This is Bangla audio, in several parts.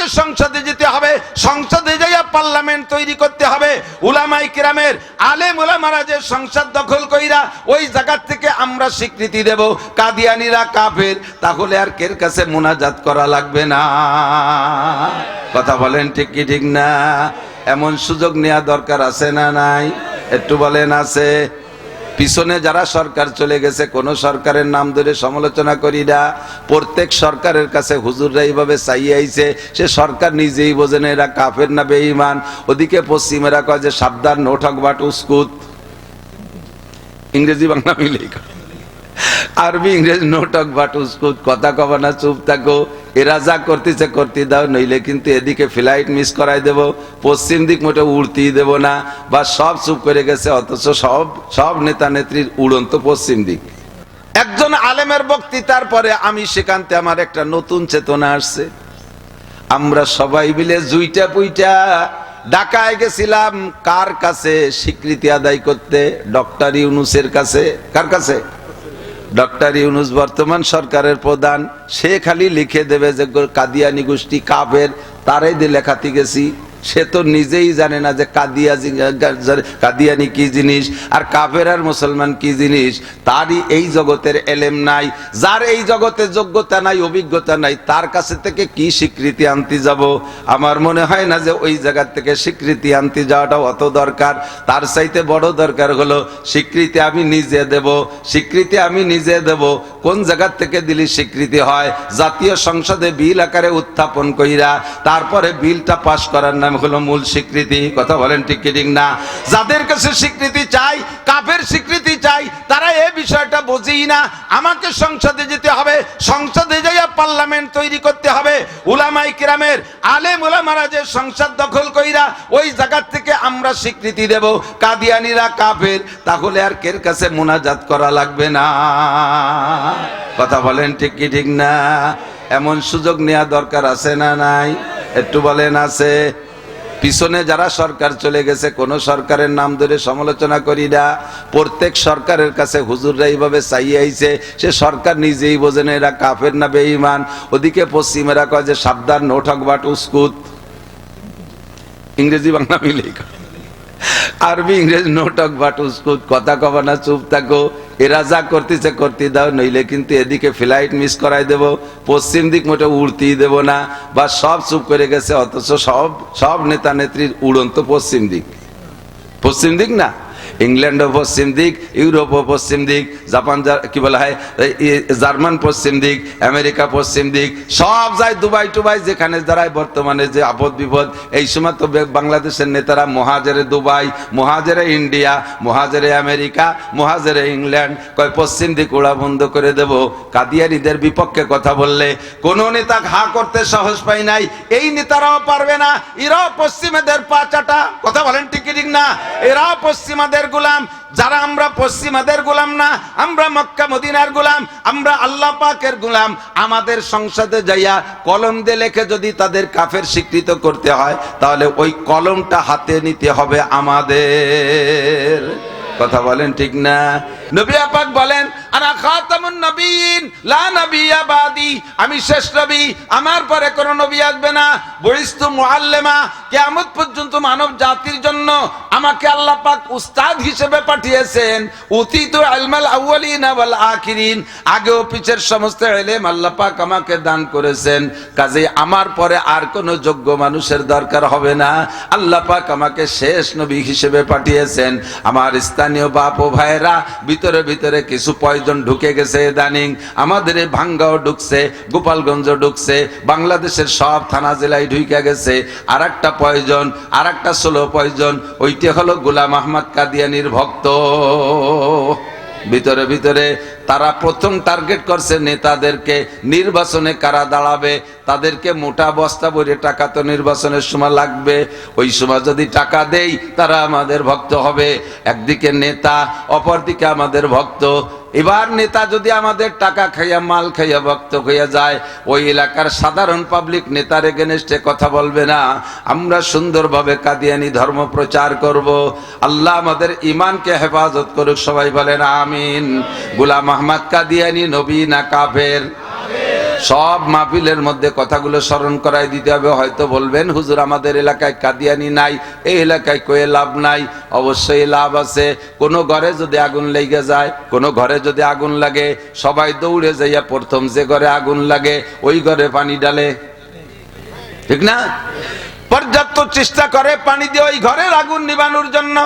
আমাকে সংসদে যেতে হবে, সংসদে যাইয়া পার্লামেন্ট তৈরি করতে হবে। উলামায়ে কিরামের আলেম উলামারা যে সংসদ দখল কইরা ওই জায়গা থেকে আমরা স্বীকৃতি দেব কাদিয়ানীরা কাফের, তাহলে আর কের কাছে মুনাজাত করা লাগবে না। কথা বলেন ঠিক কি ঠিক না? এমন সুযোগ নেওয়া দরকার আছে না নাই? একটু বলেন আছে? পিছনে যারা সরকার চলে গেছে, কোন সরকারের নাম ধরে সমালোচনা করি না, প্রত্যেক সরকারের কাছে হুজুররা এইভাবে চাইয়ে আইছে, সে সরকার নিজেই বোঝে না এরা কাফের না বেঈমান। ওদিকে পশ্চিমেরা কয় যে সাবধান, নো টক বাট উস্কুত, ইংরেজি বাংলা মিলেই আরবি ইংরেজি, নো টক বাট উস্কুত, কথা কবা না, চুপ থাকো, এরা যা করতেছে করতে দাও, নইলে কিন্তু এদিকে ফ্লাইট মিস করাই দেব, পশ্চিম দিক মোটে উড়তেই দেব না। বা সব চুপ করে গেছে, অথচ সব নেতা নেত্রীর উড়ন্ত পশ্চিম দিক। একজন আলেমের বক্তৃতার পরে আমি সেখানতে আমার একটা নতুন চেতনা আসছে। আমরা সবাই মিলে জুইটা পুইটা ঢাকায় গেছিলাম কার কাছে? স্বীকৃতি আদায় করতে ডক্টর ইউনূসের কাছে। কার কাছে? ডক্টর ইউনূস বর্তমান সরকারের প্রধান। সে খালি লিখে দেবে যে কাদিয়ানি গোষ্ঠী কাফের, তারাই দিয়ে লেখাতে গেছি। সে তো নিজেই জানে না যে কাদিয়ানি কি জিনিস আর কাফের আর মুসলমান কি জিনিস। তারই এই জগতের এলেম নাই। যার এই জগতে যোগ্যতা নাই, অভিজ্ঞতা নাই, তার কাছে থেকে কি স্বীকৃতি আনতে যাব? আমার মনে হয় না যে ওই জায়গা থেকে স্বীকৃতি আনতে যাওয়াটা অত দরকার। তার চাইতে বড় দরকার হলো স্বীকৃতি আমি নিজে দেব। স্বীকৃতি আমি নিজে দেব, কোন জায়গা থেকে দিলি স্বীকৃতি হয়? জাতীয় সংসদে বিল আকারে উত্থাপন কইরা তারপরে বিলটা পাশ করার নাম হলো মূল স্বীকৃতি। কথা বলেন ঠিক কি ঠিক না? যাদের কাছে স্বীকৃতি চাই, কাফের স্বীকৃতি চাই, তারা এই বিষয়টা বোঝেই না। আমাকে সংসদে যেতে হবে, সংসদে যাইয়া পার্লামেন্ট তৈরি করতে হবে। উলামায়ে কিরামের আলেম উলামারা যে সংসদ দখল কইরা ওই জায়গা থেকে আমরা স্বীকৃতি দেব কাদিয়ানীরা কাফের, তাহলে আর কের কাছে মুনাজাত করা লাগবে না। কথা বলেন ঠিক কি ঠিক না? এমন সুযোগ নেওয়া দরকার আছে না নাই? একটু বলেন আছে? পিছনে যারা সরকার চলে গেছে, কোন সরকারের নাম ধরে সমালোচনা করি না, প্রত্যেক সরকারের কাছে হুজুররা এইভাবে চাইয়ে আইছে, সে সরকার নিজেই বোঝে না এরা কাফের না বেঈমান। ওদিকে পশ্চিমেরা কয় যে সাবধান, নো টক বাট উস্কুত, ইংরেজি বাংলা মিলেই আরবি ইংরেজি, নো টক বাট উস্কুত, কথা কবা না, চুপ থাকো, এরা যা করতেছে করতে দাও, নইলে কিন্তু এদিকে ফ্লাইট মিস করাই দেব, পশ্চিম দিক মোটে উড়তেই দেব না। বা সব চুপ করে গেছে, অথচ সব নেতা নেত্রীর উড়ন্ত পশ্চিম দিক। পশ্চিম দিক না, ইংল্যান্ডও পশ্চিম দিক, ইউরোপও পশ্চিম দিক, জাপান কি বলা হয় জার্মান পশ্চিম দিক, আমেরিকা পশ্চিম দিক, সব যায় দুবাই টুবাই যেখানে দাঁড়ায়। বর্তমানে যে আপদ বিপদ, এই সময় তো বাংলাদেশের নেতারা মহাজেরে দুবাই, মহাজেরে ইন্ডিয়া, মহাজেরে আমেরিকা, মহাজেরে ইংল্যান্ড, কয় পশ্চিম দিক ওড়া বন্ধ করে দেব। কাদিয়ানীদের বিপক্ষে কথা বললে কোন নেতা ঘা করতে সাহস পাই নাই। এই নেতারাও পারবে না, এরাও পশ্চিমাদের পা চাটা। কথা বলেন ঠিক ঠিক না? এরাও পশ্চিমাদের গোলাম। যারা আমরা পশ্চিমাদের গোলাম না, আমরা মক্কা মদিনার গোলাম, আমরা আল্লাহ পাকের গোলাম। আমাদের সংসদে যাইয়া কলম দিয়ে লেখে যদি তাদের কাফের স্বীকৃত করতে হয়, তাহলে ওই কলমটা হাতে নিতে হবে আমাদের। কথা বলেন ঠিক না? নবী পাক বলেন আনা খাতামুন নবিয়্যিন লা নবিয়্যা বাদি, আমি শেষ নবী, আমার পরে কোন নবী আসবে না। বুইস্তু মুআল্লিমা, কিয়ামত পর্যন্ত মানব জাতির জন্য আমাকে আল্লাহ পাক উস্তাদ হিসেবে পাঠিয়েছেন। উতিতু ইলমাল আউয়ালিনা ওয়াল আখিরিন, আগে ও পিছের সমস্ত ইলম আল্লাহ পাক আমাকে দান করেছেন। কাজেই আমার পরে আর কোন যোগ্য মানুষের দরকার হবে না। আল্লাহ পাক আমাকে শেষ নবী হিসেবে পাঠিয়েছেন। আমার স্থানীয় বাপ ও ভাইরা, ভিতরে ভিতরে কিছু পয়জন ঢুকে গেছে ইদানিং। আমাদের এই ভাঙ্গাও ঢুকছে, গোপালগঞ্জ ঢুকছে, বাংলাদেশের সব থানা জেলায় ঢুকে গেছে। আর একটা পয়জন, আর একটা 16 পয়জন, ওইটা হলো গোলাম আহমদ কাদিয়ানির ভক্ত। ভিতরে ভিতরে তারা প্রথম টার্গেট করছে নেতাদেরকে। নির্বাচনে কারা দাঁড়াবে তাদেরকে মোটা বস্তা ভরে টাকা তো নির্বাচনের সময় লাগবে। ওই সময় যদি টাকা দেই তারা আমাদের ভক্ত হবে। একদিকে নেতা, অপরদিকে আমাদের ভক্ত। এবার নেতা যদি আমাদের টাকা খাইয়া মাল খাইয়া ভক্ত হইয়া যায়, ওই এলাকার সাধারণ পাবলিক নেতার এগেনস্টে কথা বলবে না। আমরা সুন্দরভাবে কাদিয়ানি ধর্ম প্রচার করব। আল্লাহ আমাদের ইমানকে হেফাজত করুক, সবাই বলেন আমিন। গোলাম আহমদ কাদিয়ানি নবী না কাফের? সব মাহফিলের মধ্যে কথাগুলো স্মরণ করাই দিতে হবে। হয়তো বলবেন হুজুর আমাদের এলাকায় কাদিয়ানি নাই, এই এলাকায় কয়ে লাভ নাই। অবশ্যই লাভ আছে। কোনো ঘরে যদি আগুন লেগে যায়, কোনো ঘরে যদি আগুন লাগে, সবাই দৌড়ে যাইয়া প্রথম যে ঘরে আগুন লাগে ওই ঘরে পানি ডালে, ঠিক না? পর্যাপ্ত চেষ্টা করে পানি দিয়ে ওই ঘরের আগুন নিবানোর জন্য।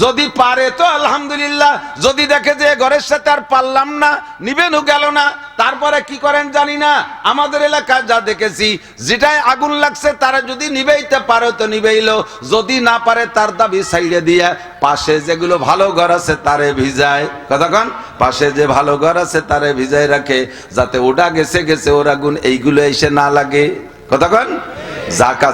যদি পারে তো আলহামদুলিল্লাহ, যদি দেখে যে ঘরের সাথে আর পারলাম না, নিবেনও গেল না, তারপরে কি করেন জানি না, আমাদের এলাকায় যা দেখেছি, যেটাই আগুন লাগছে তারা যদি নিবেইতে পারে তো নিবেইলো, যদি না পারে তার দাবি সাইডে দিয়া পাশে যেগুলো ভালো ঘর আছে তারে ভিজায়। কতক্ষণ পাশে যে ভালো ঘর আছে তারে ভিজায় রাখে, যাতে ওটা গেছে গেছে ওর আগুন এইগুলো এসে না লাগে। কতক্ষণ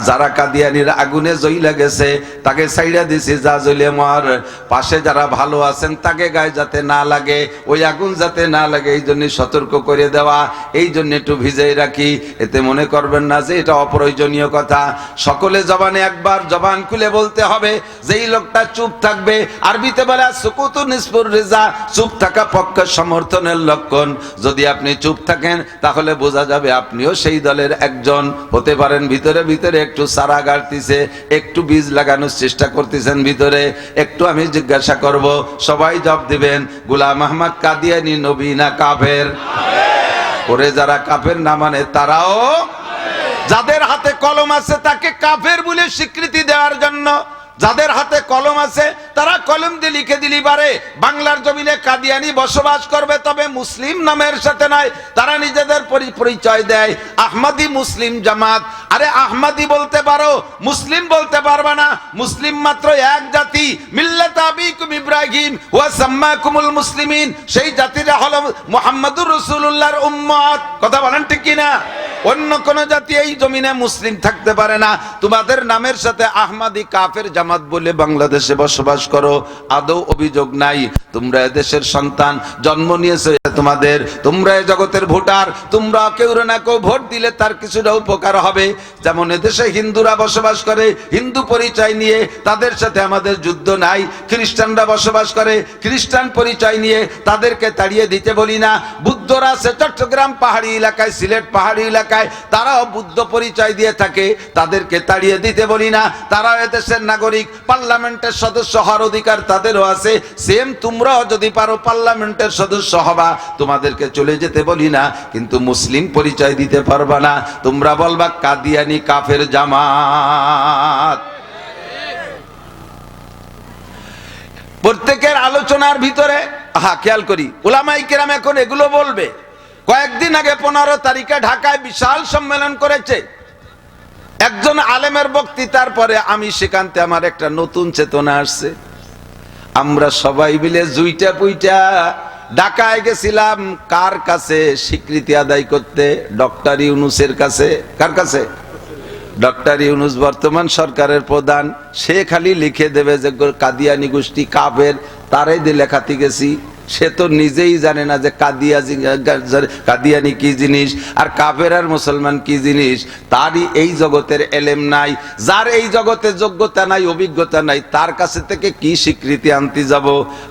যারা কাদিয়ানির আগুনে জ্বইলা গেছে তাকে সাইডা দিছি, যা জ্বলে মর, পাশে যারা ভালো আছেন তাকে গায়ে যাতে না লাগে, ওই আগুন যাতে না লাগে এই জন্য সতর্ক করে দেওয়া, এই জন্য একটু ভিজাই রাখি। এতে মনে করবেন না যে এটা অপ্রয়োজনীয় কথা। সকলে জবানে একবার জবান খুলে বলতে হবে যে এই লোকটা চুপ থাকবে। আরবিতে বলে সুকুতু নিসফুর রিজা, চুপ থাকা পক্ষ সমর্থনের লক্ষণ। যদি আপনি চুপ থাকেন তাহলে বোঝা যাবে আপনিও সেই দলের একজন হতে পারেন। ভিতরে ভিতরে একটু সারা গাড়তিছে, একটু বীজ লাগানোর চেষ্টা করতেছেন ভিতরে। একটু আমি জিজ্ঞাসা করব, সবাই জবাব দিবেন, গোলাম আহমদ কাদিয়ানি নবী না কাফের? ওরে যারা কাফের না মানে তারাও, যাদের হাতে কলম আছে তাকে কাফের বলে স্বীকৃতি দেওয়ার জন্য, যাদের হাতে কলম আছে তারা কলম দিয়ে লিখে দিলি পারে বাংলার জমিনে কাদিয়ানি বসবাস করবে, তবে মুসলিম নামের সাথে নয়। তারা নিজেদের পরিচয় দেয় আহমদি মুসলিম জামাত। আরে আহমদি বলতে পারো, মুসলিম বলতে পারবে না। মুসলিম মাত্র এক জাতি, মিল্লাত আবিকুম ইব্রাহিম ওয়া সাম্মাকুমুল মুসলিমিন। সেই জাতিরা হলো মুহাম্মদুর রাসূলুল্লাহর উম্মত। কথা বলেন ঠিক কি না? অন্য কোন জাতি এই জমিনে মুসলিম থাকতে পারে না। তোমাদের নামের সাথে আহমদি কাফের জামাত বলে বাংলাদেশে বসবাস করো, আদৌ অভিযোগ নাই। তোমরা দেশের সন্তান, জন্ম নিয়েছে তোমাদের, তোমরা জগতের ভোটার, তোমরা কেউ না কেউ ভোট দিলে তার কিছুটা উপকার হবে। যেমন এদেশে হিন্দুরা বসবাস করে, হিন্দু পরিচয় নিয়ে তাদের সাথে আমাদের যুদ্ধ নাই। খ্রিস্টানরা বসবাস করে, খ্রিস্টান পরিচয় নিয়ে তাদেরকে তাড়িয়ে দিতে বলি না। বুদ্ধরা আছে চট্টগ্রাম পাহাড়ি এলাকায়, সিলেট পাহাড়ি এলাকায়, তারাও বুদ্ধ পরিচয় দিয়ে থাকে, তাদেরকে তাড়িয়ে দিতে বলি না। তারাও এদেশের নাগরিক, পার্লামেন্টের সদস্য হওয়ার অধিকার তাদেরও আছে। সেম তোমরাও যদি পারো পার্লামেন্টের সদস্য হবা, তোমাদেরকে চলে যেতে বলি না, কিন্তু মুসলিম পরিচয় দিতে পারবা না। তোমরা বলবা কাদিয়ানি কাফের জামাত। প্রত্যেকের আলোচনার ভিতরে খেয়াল করি, উলামায়ে কেরাম এখন এগুলো বলবে। কয়েকদিন আগে 15 তারিখে ঢাকায় বিশাল সম্মেলন করেছে একজন আলেমের বক্তৃতার পরে আমি সেখানতে আমার একটা নতুন চেতনা আসছে। আমরা সবাই মিলে জুইটা পুইটা ঢাকায় গেছিলাম কার কাছে? স্বীকৃতি আদায় করতে ডক্টর ইউনূসের কাছে। কার কাছে? ডক্টর ইউনূস বর্তমান সরকারের প্রধান। সে খালি লিখে দেবে যে কাদিয়ানি গোষ্ঠী কাফের, তারাই দিয়ে লেখাতে গেছি। সে তো নিজেই জানে না যে কাদিয়ানি কি জিনিস আর কাফের আর মুসলমান কি জিনিস। তারই এই জগতের এলেম নাই। যার এই জগতে যোগ্যতা নাই, অভিজ্ঞতা নাই, তার কাছে থেকে কি স্বীকৃতি আনতে যাব?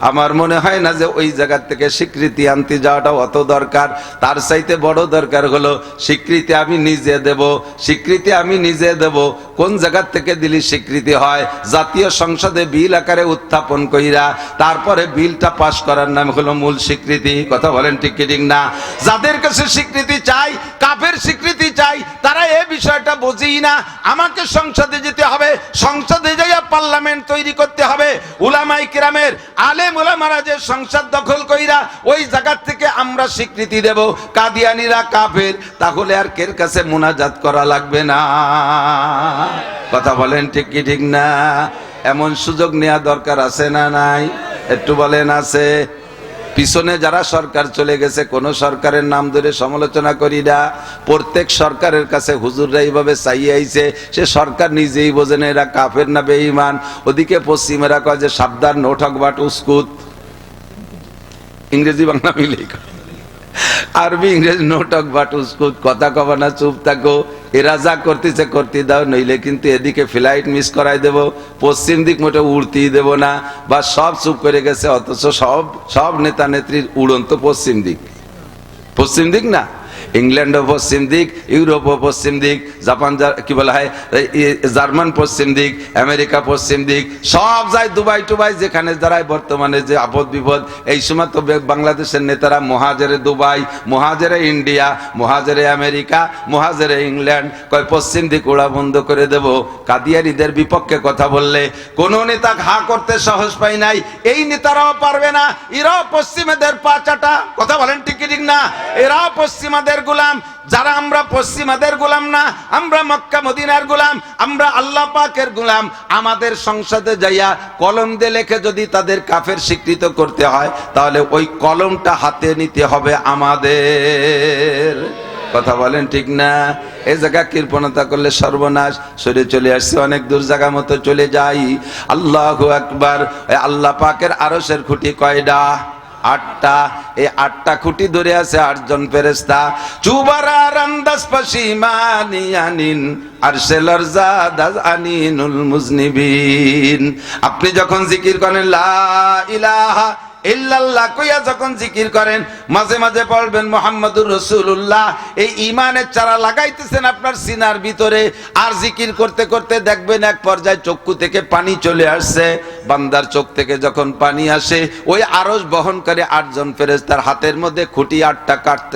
আমার মনে হয় না যে ওই জায়গা থেকে স্বীকৃতি আনতে যাওয়াটা অত দরকার। তার চাইতে বড় দরকার হলো স্বীকৃতি আমি নিজে দেব। স্বীকৃতি আমি নিজে দেব, কোন জায়গা থেকে দিলি স্বীকৃতি হয়? জাতীয় সংসদে বিল আকারে উত্থাপন কইরা তারপরে বিলটা পাশ করার নাম হলো মূল স্বীকৃতি। কথা বলেন ঠিক কি ঠিক না? যাদের কাছে স্বীকৃতি চাই, কাফের স্বীকৃতি চাই, তারা এই বিষয়টা বোঝেই না। আমাকে সংসদে যেতে হবে, সংসদে যাইয়া পার্লামেন্ট তৈরি করতে হবে। উলামায়ে কেরামের আলেম উলামারা যে সংসদ দখল কইরা ওই জায়গা থেকে আমরা স্বীকৃতি দেব কাদিয়ানিরা কাফের, তাহলে আর কের কাছে মুনাজাত করা লাগবে না। কথা বলেন ঠিক কি ঠিক না? এমন সুযোগ নেওয়া দরকার আছে না নাই? একটু বলেন আছে? পিছনে যারা সরকার চলে গেছে, কোন সরকারের নাম ধরে সমালোচনা করি না। প্রত্যেক সরকারের কাছে হুজুররা এইভাবে চাইয়ে আইছে, সে সরকার নিজেই বোঝে না এরা কাফের না বেঈমান। ওদিকে পশ্চিমেরা কয় যে সাবধান, নো টক বাট উস্কুত। ইংরেজি বাংলা মিলেই আরবি ইংরেজি নো টক বাট উস্কুত, কথা কবা না, চুপ থাকো। এরা যা করতেছে করতে দাও, নইলে কিন্তু এদিকে ফ্লাইট মিস করাই দেব, পশ্চিম দিক মোটে উড়তেই দেব না। বা সব চুপ করে গেছে, অথচ সব নেতা নেত্রীর উড়ন্ত পশ্চিম দিক। পশ্চিম দিক না, ইংল্যান্ডও পশ্চিম দিক, ইউরোপও পশ্চিম দিক, জাপান কি বলা হয় জার্মান পশ্চিম দিক, আমেরিকা পশ্চিম দিক, সব যায় দুবাই টুবাই যেখানে দাঁড়ায় বর্তমানে যে আপদ বিপদ। এই সময় তো বাংলাদেশের নেতারা মহাজেরে দুবাই, মহাজেরে ইন্ডিয়া, মহাজেরে আমেরিকা, মহাজেরে ইংল্যান্ড, কয় পশ্চিম দিক ওরা বন্ধ করে দেব। কাদিয়ারীদের বিপক্ষে কথা বললে কোন নেতা হা করতে সাহস পাই নাই। এই নেতারাও পারবে না, এরাও পশ্চিমাদের পা চাটা। কথা বলেন ঠিক কি ঠিক না? এরাও পশ্চিমাদের গোলাম। যারা আমরা পশ্চিমাদের গোলাম না, আমরা মক্কা মদিনার গোলাম, আমরা আল্লাহ পাকের গোলাম। আমাদের সংসদে যাইয়া কলম দিয়ে লেখে যদি তাদের কাফের স্বীকৃত করতে হয়, তাহলে ওই কলমটা হাতে নিতে হবে আমাদের। কথা বলেন ঠিক না? এই জায়গা কৃপণতা করলে সর্বনাশ। সরে চলে আসছে, অনেক দূর জায়গা মতো চলে যাই। আল্লাহু আকবার। আল্লাহ পাকের আরশের খুঁটি কয়টা? 8টা। এই 8টা খুঁটি ধরে আছে 8 জন ফেরেশতা। চুবারার আন্দাজ পশিমানিয়ানিন আরশেলর জাদাজ আনিনুল মুজনিবিন। আপনি যখন জিকির করেন লা ইলাহা ইল্লাল্লাহ কইয়া যখন জিকির করেন, মাঝে মাঝে পড়বেন মুহাম্মাদুর রাসূলুল্লাহ। এই ঈমানের চারা লাগাইতেছেন আপনার সিনার ভিতরে। আর জিকির করতে করতে দেখবেন এক পর্যায়ে চক্ষু থেকে পানি চলে আসছে। বান্দার চোখ থেকে যখন পানি আসে, ওই আরশ বহন করে 8 জন ফেরেশতার হাতের মধ্যে খুঁটি 8টা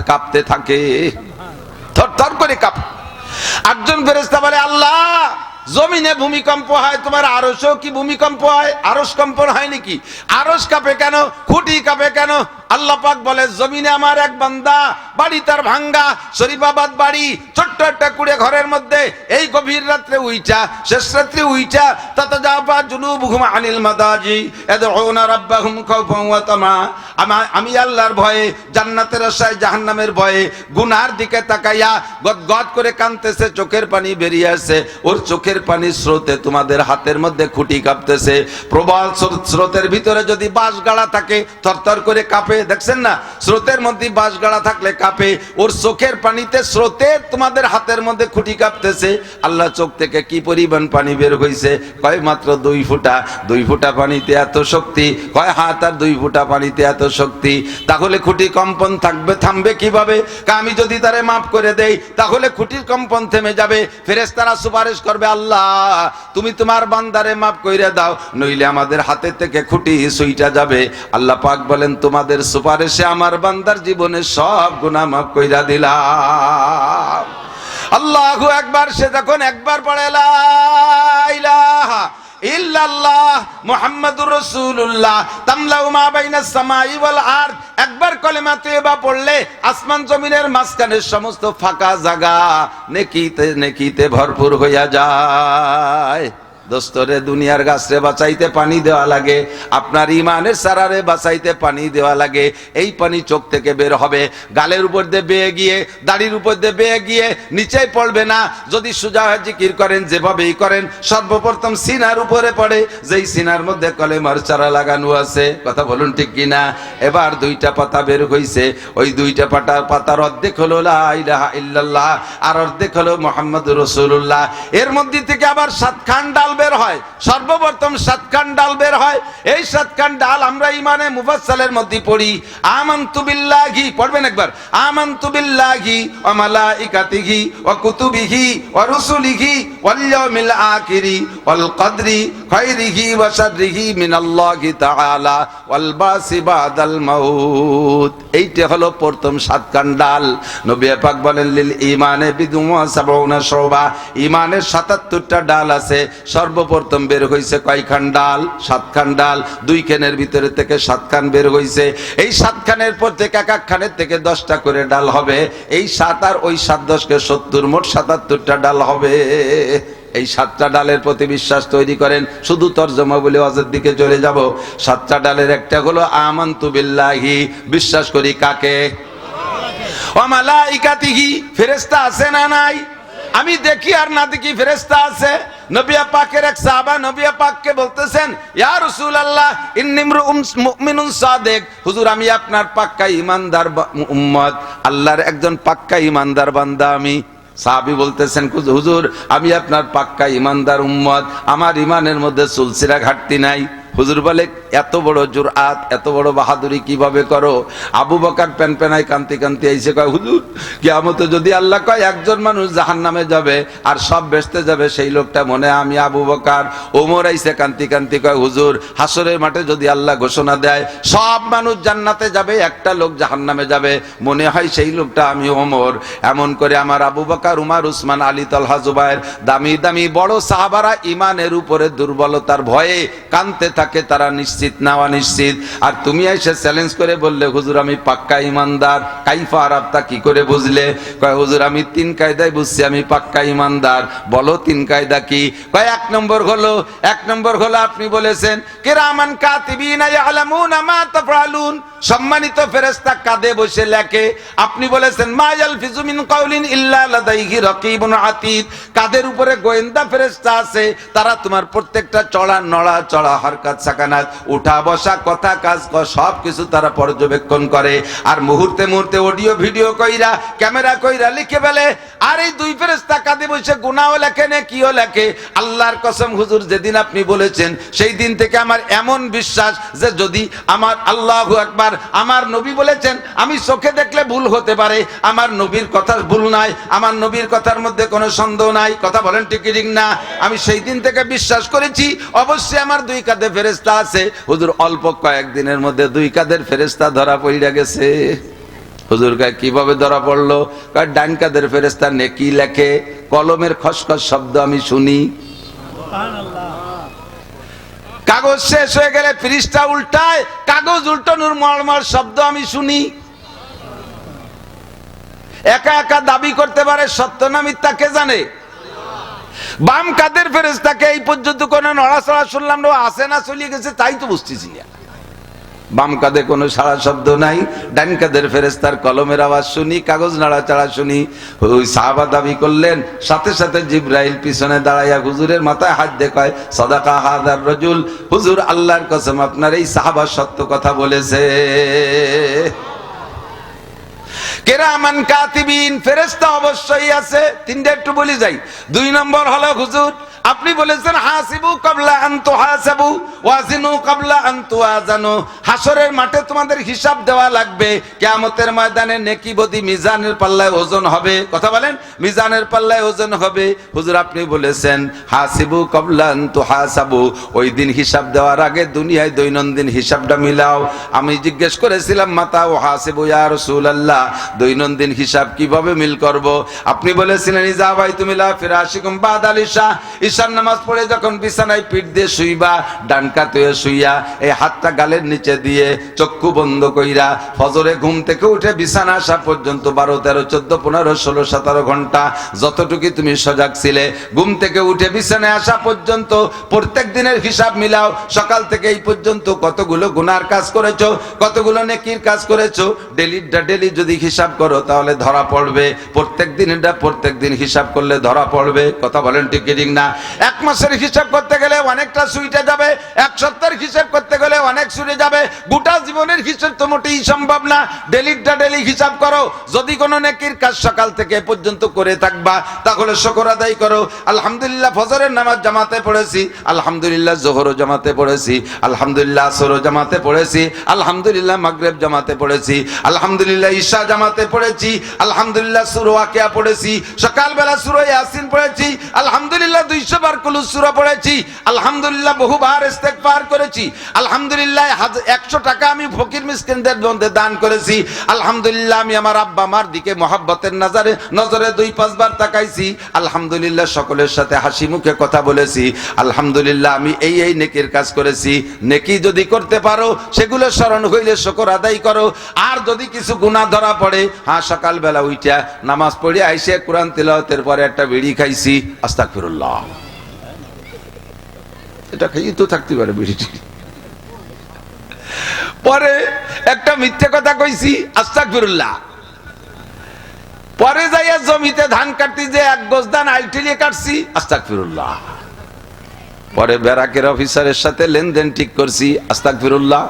কাঁপতে থাকে, থরথর করে কাঁপে। 8 জন ফেরেশতা বলে, আল্লাহ জমিনে ভূমিকম্প হয়, তোমার আরশেও কি ভূমিকম্প হয়? আরশ কম্পন হয় নাকি? আরশ কাঁপে কেন? খুঁটি কাঁপে কেন? আল্লাহ পাক বলে, জমিনে আমার এক বান্দা, বাড়ি তার ভাঙ্গা, শরীফাবাদ বাড়ি, ছোট্ট একটা কুড়ে ঘরের মধ্যে, এই গভীর রাত্রে উইটা, শেষ রাত্রে উইটা, তাতাজাফা জুনুবুহুম আনিল মাদাজি ইয়াদউনা রাব্বাহুম খাওফান ওয়া তামা। আমি আল্লাহর ভয়ে, জান্নাতের আশায়, জাহান্নামের ভয়ে গুনার দিকে তাকাইয়া গদগদ করে কাঁদতেছে, চোখের পানি বেরিয়ে আসছে। ওর চোখের পানির স্রোতে তোমাদের হাতের মধ্যে খুঁটি কাঁপতেছে। প্রবল স্রোতের ভিতরে যদি বাঁশ গাড়া থাকে, থরথর করে কাঁপে। দেখছেন না, স্রোতের মধ্যে বাঁশ গাড়া থাকলে কাঁপে। ওর চোখের পানিতে স্রোতে তোমাদের হাতের মধ্যে খুঁটি কাঁপতেছে। আল্লাহ চোখ থেকে কি পরিমাণ পানি বের হইছে? কয় মাত্র 2 ফোঁটা। 2 ফোঁটা পানিতে এত শক্তি? কয় হাত আর 2 ফোঁটা পানিতে এত শক্তি। তাহলে খুঁটি কম্পন থামবে কিভাবে? আমি যদি তারে মাফ করে দেই, তাহলে খুঁটির কম্পন থেমে যাবে। ফেরেশতারা সুপারিশ করবে, আল্লাহ তুমি তোমার বান্দারে মাফ কইরা দাও, নইলে আমাদের হাতে থেকে খুঁটি ছুইটা যাবে। আল্লাহ পাক বলেন, তোমাদের সুপারিশে আমার বান্দার জীবনে সব গুনাহ মাফ কইরা দিলাম। আল্লাহু আকবার। সে যখন একবার পড়ে লা ইলাহা ইল্লাল্লাহ মুহাম্মাদুর রাসূলুল্লাহ তামলাউ মা বাইনাস সামাই ওয়াল আরদ, একবার কলেমা তয়্যিবা পড়লে আসমান জমিনের মাঝখানের সমস্ত ফাঁকা জায়গা নেকিতে ভরপুর হইয়া যায়। দোস্তরে, দুনিয়ার গাছরে বাঁচাইতে পানি দেওয়া লাগে, আপনার ইমানের সারারে বাঁচাইতে পানি দেওয়া লাগে। এই পানি চোখ থেকে বের হবে, গালের উপর দিয়ে বেয়ে গিয়ে, দাড়ির উপর দিয়ে বেয়ে গিয়ে নিচে পড়বে না। যদি সোজা হয়ে জিকির করেন, যেভাবেই করেন, সর্বপ্রথম সিনার উপরে পড়ে, যেই সিনার মধ্যে কলেমার চারা লাগানো আছে। কথা বলুন ঠিক কিনা? এবার 2টা পাতা বের হইছে। ওই 2টা পাতার অর্ধেক হলো লা ইলাহা ইল্লাল্লাহ, আর অর্ধেক হলো মুহাম্মাদুর রাসূলুল্লাহ। এর মধ্যে থেকে আবার 7 খান ডাল বের হয়। সর্বপ্রথম 7 খান ডাল বের হয়। এই 7 খান ডাল আমরা ইমানে মুফাসসালের মধ্যে পড়ি। আমানতু বিল্লাহি, পড়বেন একবার, আমানতু বিল্লাহি ওয়া মালাইকাতিহি ওয়া কুতুবিহি ওয়া রুসুলিহি ওয়াল ইয়াউমিল আখিরি ওয়াল কদরি খাইরিহি ওয়া শাররিহি মিনাল্লাহি তাআলা ওয়াল বাসি বাদাল মাউত। এইটা হলো প্রথম 7 খান ডাল। নবী পাক বলেন, লিল ইমানে বিদুমা 70 শুবা, ইমানের 77টা ডাল আছে। সর্বপ্রথম বের হইছে কয়খান ডাল? 7 খান ডাল। 2 খানের ভিতরে থেকে 7 খান বের হইছে। এই 7 খানের পর থেকে এক এক খানের থেকে 10টা করে ডাল হবে। এই 7 আর ওই 7 10 কে 70, মোট 77টা ডাল হবে। এই 7টা ডালের প্রতি বিশ্বাস তৈরি করেন। শুধু তরজমা বলে ওয়াজের দিকে চলে যাব। 7টা ডালের একটা হলো আমানতু বিল্লাহি, বিশ্বাস করি কাকে? ওয়া মালাইকাতিহি, ফেরেশতা আছে না নাই? আমি দেখি আর না দেখি ফেরেশতা আছে। নবী পাকের এক সাহাবা নবী পাককে বলতেছেন, ইয়া রাসূলুল্লাহ ইন্নী মুমিনুন সাদিক, হুজুর আমি আপনার পাক্কা ঈমানদার উম্মত, আল্লাহর একজন পাক্কা ঈমানদার বান্দা আমি। সাহাবী বলতেছেন, হুজুর আমি আপনার পাক্কা ঈমানদার উম্মত, আমার ঈমানের মধ্যে চুলচিরা ঘাটতি নাই। হুজুর বলে, এত বড় জুরআত, এত বড় বাহাদুরি কিভাবে করো? আবু বকর প্যানপ্যানায় কান্তি কান্তি আইসে কয়, হুজুর কিয়ামতে যদি আল্লাহ কয় একজন মানুষ জাহান্নামে যাবে আর সব বেহেশতে যাবে, সেই লোকটা মনে আমি আবু বকর। ওমর আইসে কান্তি কান্তি কয়, হুজুর হাসরের মাঠে যদি আল্লাহ ঘোষণা দেয় সব মানুষ জান্নাতে যাবে, একটা লোক জাহান্নামে যাবে, মনে হয় সেই লোকটা আমি ওমর। এমন করে আমার আবু বকর, উমর, উসমান, আলী, তালহা, জুবায়ের, দামি দামি বড় সাহাবারা ইমানের উপরে দুর্বলতার ভয়ে কাঁদতে থাকে, তারা নিশ্চিত না অনিশ্চিত। আর তুমি এসে চ্যালেঞ্জ করে বললে, হুজুর আমি পাক্কা ইমানদার। কাইফা আরাফতা, কি করে বুঝলে? কয় হুজুর আমি 3 কায়দায় বুঝছি আমি পাক্কা ইমানদার। বলো 3 কায়দা কি? কয় 1 নম্বর হলো আপনি বলেছেন কিরামান কাতিবিনা ইয়ালামুনা মা তাফআলুন, সম্মানিত ফেরেশতা কাঁধে বসে লেখে। আপনি বলেছেন মা ইয়ালফিজু মিন কাউলিন ইল্লা লাদাইহি রাকিবুন আতীদ, কাঁধের উপরে গোয়েন্দা ফেরেশতা আছে, তারা তোমার প্রত্যেকটা চড়া নড়া চড়া হরকত সাকানাত, উঠা বসা কথা কাজ সব কিছু তারা পর্যবেক্ষণ করে। আর মুহূর্তে মুহূর্তে অডিও ভিডিও কইরা ক্যামেরা কইরা লিখে ফেলে। আর এই 2 ফেরেশতা কাঁধে বসে গুনাহও লেখে নেকিও লেখে। আল্লাহর কসম হুজুর যেদিন আপনি বলেছেন সেই দিন থেকে আমার এমন বিশ্বাস যে যদি আমার, আল্লাহু আকবার, আমার নবী বলেছেন আমি চোখে দেখলে ভুল হতে পারে, আমার নবীর কথা ভুল নাই, আমার নবীর কথার মধ্যে কোনো সন্দেহ নাই। কথা বলেন ঠিক কি ঠিক না? আমি সেই দিন থেকে বিশ্বাস করেছি অবশ্যই আমার 2 কাঁধে ফেরেশতা আছে। হুজুর অল্প কয়েকদিনের মধ্যে 2 কাঁধের ফেরেশতা ধরা পড়ে গেছে। হুজুর কয় কিভাবে ধরা পড়লো? কয় ডান কাঁধের ফেরেশতা নেকি লেখে, কলমের খসখস শব্দ আমি শুনি। কাগজ শেষ হয়ে গেলে পৃষ্ঠা উল্টায়, কাগজ উল্টানোর মড়মড় শব্দ আমি শুনি। একা একা দাবি করতে পারে সত্য না মিথ্যা কে জানে? বাম কাঁধের ফেরেশতাকে এই পর্যন্ত কোনো নড়াচড়া শুনলাম না, আসে না চলিয়ে গেছে তাই তো বুঝতেছি না। বাম কাঁধে কোনো সারা শব্দ নাই, ডান কাঁধের ফেরেশতার কলমের আওয়াজ শুনি, কাগজ নাড়াচাড়া শুনি। ওই সাহাবা দাবি করলেন, সাথে সাথে জিবরাইল পিছনে দাঁড়াইয়া হুজুরের মাথায় হাত দিয়ে কয় সাদাকা হাদার রাজুল, হুজুর আল্লাহর কসম আপনার এই সাহাবা সত্য কথা বলেছে। কিরামান কাতিবিন, ফেরেশতা অবশ্যই আছে। 3টা একটু বলি যাই। 2 নম্বর হলো হুজুর আপনি বলেছেন হাসিবু কাবলা আন তুহাসাবু ওয়াজিনু কাবলা আন তুওয়াজানু, হাসরের মাঠে তোমাদের হিসাব দেওয়া লাগবে, কিয়ামতের ময়দানে নেকি বদি মিজানের পাল্লায় ওজন হবে। কথা বলেন, মিজানের পাল্লায় ওজন হবে। হুজুর আপনি বলেছেন হাসিবু কাবলা আন তুহাসাবু, ওই দিন হিসাব দেওয়ার আগে দুনিয়ায় দৈনন্দিন হিসাবটা মিলাও। আমি জিজ্ঞেস করেছিলাম মাতা ও হাসিবু ইয়া রাসূলুল্লাহ, দৈনন্দিন হিসাব কিভাবে মিল করব? আপনি বলেছিলেন ইজা বাইতুম ইলা ফিরাশিকুম বাদাল ইশা, ঈশার নামাজ পড়ে যখন বিছানায় পিঠ দিয়ে শুইবা, ডান কাতে শুইয়া এই হাতটা গালের নিচে দিয়ে চক্ষু বন্ধ কইরা ফজরে ঘুম থেকে উঠে বিছানা আসা পর্যন্ত 12, 13, 14, 15, 16, 17 ঘন্টা যতটুকু তুমি সজাগ ছিলে, ঘুম থেকে উঠে বিছানায় আসা পর্যন্ত প্রত্যেক দিনের হিসাব মিলাও। সকাল থেকে এই পর্যন্ত কতগুলো গুনার কাজ করেছো, কতগুলো নেকির কাজ করেছো, ডেলি যদি হিসাব করো তাহলে ধরা পড়বে। প্রত্যেক দিন হিসাব করলে ধরা পড়বে। কথা বলেন ঠিক কি ঠিক না? 1 মাসের হিসাব করতে গেলে অনেকটা সুইটে যাবে, 1 সপ্তাহের হিসাব করতে গেলে অনেক সুরে যাবে, গোটা জীবনের হিসাব তো মোটেই সম্ভব না। ডেলি হিসাব করো। যদি কোনো নেকির কাজ সকাল থেকে পর্যন্ত করে থাকবা তাহলে শুকর আদায় করো। আলহামদুলিল্লাহ ফজরের নামাজ জামাতে পড়েছি, আলহামদুলিল্লাহ যোহরও জামাতে পড়েছি, আলহামদুলিল্লাহ আসরও জামাতে পড়েছি, আলহামদুলিল্লাহ মাগরিব জামাতে পড়েছি, আলহামদুলিল্লাহ ঈশা জামাতে পড়েছি, আলহামদুলিল্লাহ সূরা ওয়াকিয়া পড়েছি, সকালবেলা সূরা ইয়াসিন পড়েছি, আলহামদুলিল্লাহ 200 বার কুলু সূরা পড়েছি, আলহামদুলিল্লাহ বহুবার ইস্তেগফার করেছি, আলহামদুলিল্লাহ 100 টাকা আমি ফকির মিসকিনদের মধ্যে দান করেছি, আলহামদুলিল্লাহ আমি আমার আব্বা মার দিকে মহব্বতের নজরে 2-5 বার তাকাইছি, আলহামদুলিল্লাহ সকলের সাথে হাসি মুখে কথা বলেছি, আলহামদুলিল্লাহ আমি এই নেকির কাজ করেছি। নেকি যদি করতে পারো সেগুলো স্মরণ হইলে শুকর আদায় করো। আর যদি কিছু গুনাহ ধরা পড়ে, সকালবেলা উইটা নামাজ পড়ে আইসে কোরআন তিলাওয়াতের পরে একটা বিড়ি খাইছি, আস্তাগফিরুল্লাহ, এটা খাইয়ে তো থাকতে পারে বিড়িটি। পরে একটা মিথ্যে কথা কইছি, আস্তাগফিরুল্লাহ। পরে যাইয়া জমিতে ধান কাটতে যে 1 গজ ধান আইটিলিয়ে কাটছি, আস্তাগফিরুল্লাহ। পরে ব্যারাকের অফিসারের সাথে লেনদেন ঠিক করছি, আস্তাগফিরুল্লাহ।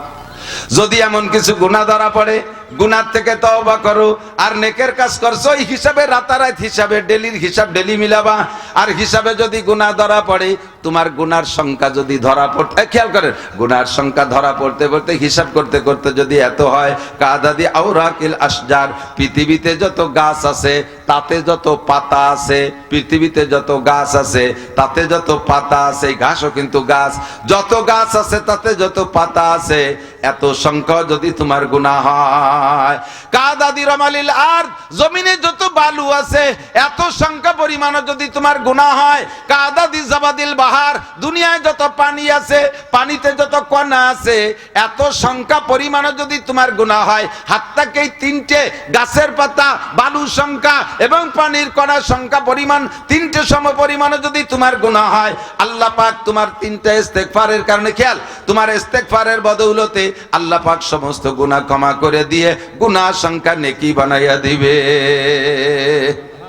যদি এমন কিছু গুনাহ ধরা পড়ে গুনাহ থেকে তওবা করো, আর নেকের কাজ করছো এই হিসাবে রাতারাত হিসাবে ডেলির হিসাব ডেলি মিলাবা। আর হিসাবে যদি গুনাহ ধরা পড়ে, তোমার গুনার সংখ্যা যদি ধরা পড়তে, খেয়াল করেন, গুনার সংখ্যা ধরা পড়তে পড়তে হিসাব করতে করতে যদি এত হয়, কাদাদি আওরাকিল আশজার, পৃথিবীতে যত গাছ আছে তাতে যত পাতা আছে, পৃথিবীতে যত গাছ আছে তাতে যত পাতা আছে, ঘাসও কিন্তু গাছ, যত গাছ আছে তাতে যত পাতা আছে, এত সংখ্যা যদি তোমার গুনাহ হয়, কাদাদি রামালিল আরদ, জমিনে যত বালু আছে এত সংখ্যা পরিমাণ যদি তোমার গুনাহ হয়, কাদাদি জাবাদিল বাহার, দুনিয়ায় যত পানি আছে পানিতে যত কণা আছে এত সংখ্যা পরিমাণ যদি তোমার গুনাহ হয়, হাত্তাকে তিনটে গাছের পাতা, বালু সংখ্যা এবং পানির কণার সংখ্যা পরিমাণ তিনটে সম পরিমাণ যদি তোমার গুনাহ হয়, আল্লাহ পাক তোমার তিনটা ইস্তেগফারের কারণে, খেয়াল, তোমার ইস্তেগফারের বদৌলতে আল্লাহ পাক সমস্ত গুনাহ ক্ষমা করে দিয়ে গুনাহ সংখ্যা নেকি বানাইয়া দিবে।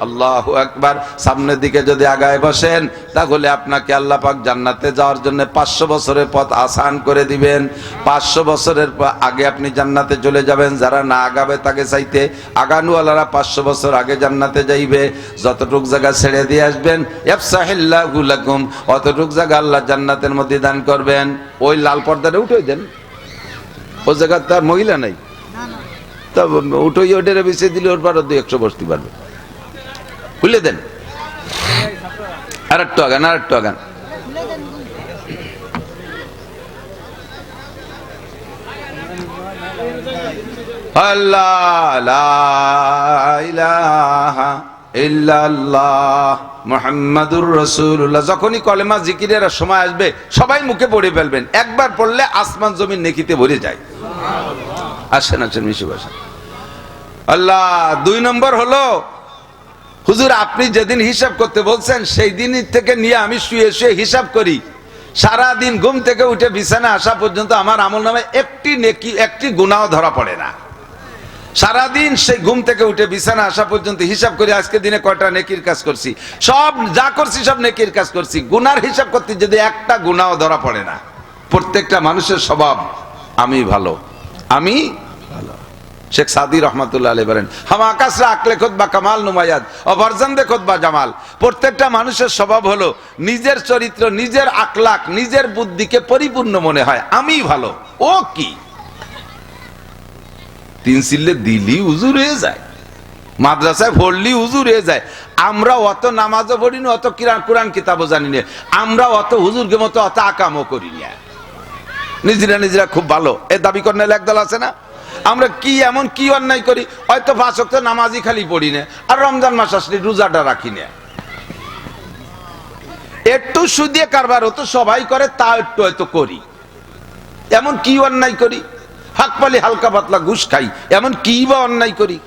আল্লাহু আকবার। সামনের দিকে যদি আগায় বসেন তাহলে আপনাকে আল্লাহ পাক জান্নাতে যাওয়ার জন্য 500 বছরের পথ আসান করে দিবেন। 500 বছরের আগে আপনি জান্নাতে চলে যাবেন। যারা না আগাবে তাকে চাইতে আগানুওয়ালারা 500 বছর আগে জান্নাতে যাইবে। যতটুক জায়গা ছেড়ে দিয়ে আসবেন, ইফসাহিল্লাহু লাকুম, অতটুক জায়গা আল্লাহ জান্নাতের মধ্যে দান করবেন। ওই লাল পর্দাটা উঠে দেন, ও জায়গা তার মহিলা নাই, তা উঠোই ওটারে বিছিয়ে দিলে ওর পারো 200 বসতে পারবে, খুলে দেন। আর একটু আগান, আর একটু আগান। আল্লাহ লা ইলাহা ইল্লাল্লাহ মুহাম্মাদুর রাসূলুল্লাহ। যখনই কলেমা জিকিরের সময় আসবে সবাই মুখে পড়ে ফেলবেন। একবার পড়লে আসমান জমিন নেকিতে ভরে যায়। আসেন আসেন মিশু আসেন। আল্লাহ। 2 নম্বর হলো, হুজুর আপনি যেদিন হিসাব করতে বলছেন সেই দিন থেকে নিয়ে আমি শুয়ে শুয়ে হিসাব করি, সারা দিন ঘুম থেকে উঠে বিছানা আসা পর্যন্ত আমার আমলনামায় একটি নেকি, একটি গুনাহ ধরা পড়ে না। সারাদিন সেই ঘুম থেকে উঠে বিছানা আসা পর্যন্ত হিসাব করি আজকে দিনে কয়টা নেকির কাজ করছি, সব যা করছি সব নেকির কাজ করছি। গুনার হিসাব করতে যদি একটা গুনাহ ধরা পড়ে না। প্রত্যেকটা মানুষের স্বভাব আমি ভালো, আমি ভালো। শেখ সাদি রহমাতুল্লাহ আলাইহি বলেন, হাম আকাশরা আকলে খুতবা কামাল নুমায়াদ অবরজন্দে খুতবা জামাল। প্রত্যেকটা মানুষের স্বভাব হলো নিজের চরিত্র, নিজের আখলাক, নিজের বুদ্ধিকে পরিপূর্ণ মনে হয়, আমি ভালো। ও কি 3 সিল্লে দিলি হুজুর হয়ে যায়, মাদ্রাসায় পড়লি হুজুর হয়ে যায়। আমরা অত নামাজও পড়ি না, অত কোরআন কিতাবও জানি না, আমরা অত হুজুরকে মতো অত আকামও করি না, নিজেরা নিজেরা খুব ভালো এ দাবি করেন একদল আছে না। আমরা কি এমন কি অন্যায় করি, হয়তো 5 ওয়াক্ত নামাজই খালি পড়ি না, আর রমজান মাস আসলে রোজাটা রাখি না। একটু সুদিয়ে কারবার হতো সবাই করে, তা একটু হয়তো করি। এমন কি অন্যায় করি, হাক পালি হালকা পাতলা ঘুষ খাই, এমন কি বা অন্যায় করি।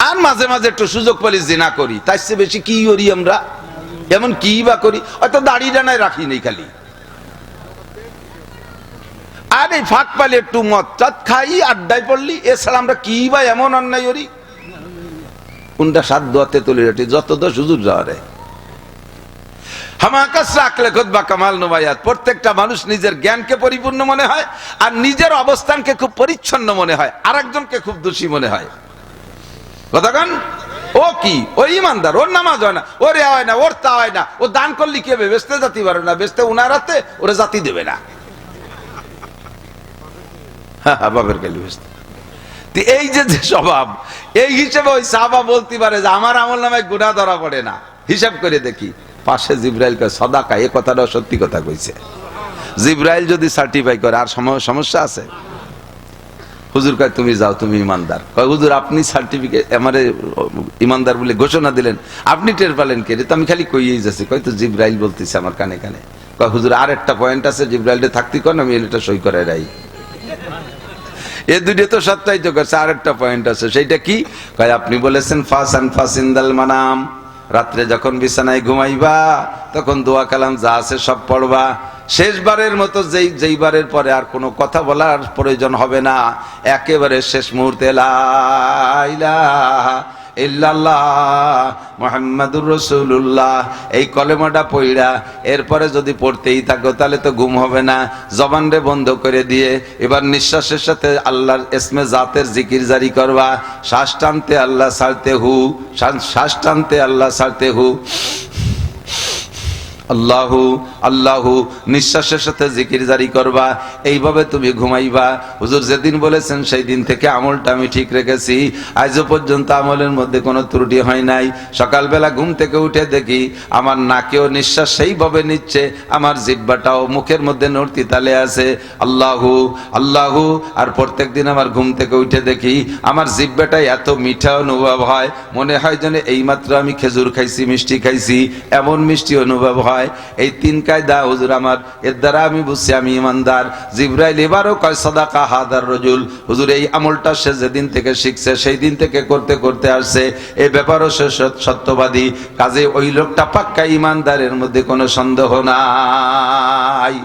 আর মাঝে মাঝে একটু সুযোগ পেলে জিনা করি, তার চেয়ে বেশি কি করি আমরা, এমন কি বা করি। হয়তো দাড়ি ডানায় রাখি নেই খালি, আর এই ফাঁক পালে একটু মদ চাঁদ খাই, আড্ডায় পড়লি, এছাড়া আমরা কি বা এমন অন্যায় করি। কোনটা সাত দোয়াতে তুলে রাখি, যত দোষ হুজুর যাওয়ারে। প্রত্যেকটা মানুষ নিজের জ্ঞানকে পরিপূর্ণ মনে হয়, আর নিজের অবস্থানকে খুব পরিচ্ছন্ন মনে হয়, আর একজনকে খুব দোষী মনে হয়। কথাগান ও কি, ও ইমানদার, ওর নামাজ হয় না, ওর এ হয় না, ওর তা হয় না, ও দান করলে কি হবে, বেচতে জাতি পারে না, বেচতে উনার হাতে, ওরা জাতি দেবে না। বাবের গালি বেচতে। এই যে স্বভাব, এই হিসেবে ওই সাহাবা বলতে পারে যে আমার আমলনামায় গুনাহ ধরা পড়ে না। হিসাব করে দেখি, পাশে জিব্রাইল কয় সাদাকা, এই কথাটা সত্যি কথা কইছে। জিব্রাইল যদি সার্টিফাই করে আর সমস্যা আছে? হুজুর কয় তুমি যাও, তুমি ইমানদার। কয় হুজুর আপনি সার্টিফিকেট আমারে ইমানদার বলে ঘোষণা দিলেন, আপনি টের পেলেন কে? তো আমি খালি কইয়েই যাচ্ছি। কয় তো জিব্রাইল বলতেছে আমার কানে কানে। কয় হুজুর আর একটা পয়েন্ট আছে, জিব্রাইলটা থাকতে কন, আমি এটা সই করে রাই। এ দুটো তো সত্যায়িত করছে, আর একটা পয়েন্ট আছে, সেইটা কি? কয় আপনি বলেছেন ফাসান ফাসিন্দাল মানাম, রাত্রে যখন বিছানায় ঘুমাইবা তখন দোয়া কালাম যা আছে সব পড়বা। শেষবারের মতো যেইবারের পরে আর কোনো কথা বলার প্রয়োজন হবে না, একেবারে শেষ মুহূর্তে লা ইলাহা ইল্লাল্লাহ মুহাম্মাদুর রাসূলুল্লাহ, এই কলেমাটা পড়া এরপরে যদি পড়তেই থাকো তাহলে তো ঘুম হবে না। জবানরে বন্ধ করে দিয়ে এবার নিঃশ্বাসের সাথে আল্লাহর ইসমে জাতের জিকির জারি করবা। শ্বাস টানতে আল্লাহ ছাড়তে হু, শ্বাস টানতে আল্লাহ ছাড়তে হু, আল্লাহু আল্লাহু, নিঃশ্বাসের সাথে জিকির জারি করবা। এইভাবে তুমি ঘুমাইবা। হুজুর যেদিন বলেছেন সেই দিন থেকে আমলটা আমি ঠিক রেখেছি, আজও পর্যন্ত আমলের মধ্যে কোনো ত্রুটি হয় নাই। সকালবেলা ঘুম থেকে উঠে দেখি আমার নাকেও নিঃশ্বাস সেইভাবে নিচ্ছে, আমার জিহ্বাটাও মুখের মধ্যে নড়তি তালে আছে। আল্লাহু আল্লাহু। আর প্রত্যেক দিন আমার ঘুম থেকে উঠে দেখি আমার জিহ্বাটাই এত মিঠা অনুভব হয়, মনে হয় যেন এইমাত্র আমি খেজুর খাইছি, মিষ্টি খাইছি, এমন মিষ্টি অনুভব হয়। এই তিন কায়দা হুজুর আমার, এর দ্বারা আমি বুঝছি আমি ইমানদার। জিবরাইল এবারও কয় সাদাকা হাদার রাজুল, হুজুর এই আমলটা সে যেদিন থেকে শিখছে সেই দিন থেকে করতে করতে আসছে, এই ব্যাপারও সে সত্যবাদী। কাজে ওই লোকটা পাক্কা ইমানদারের মধ্যে কোনো সন্দেহ নাই।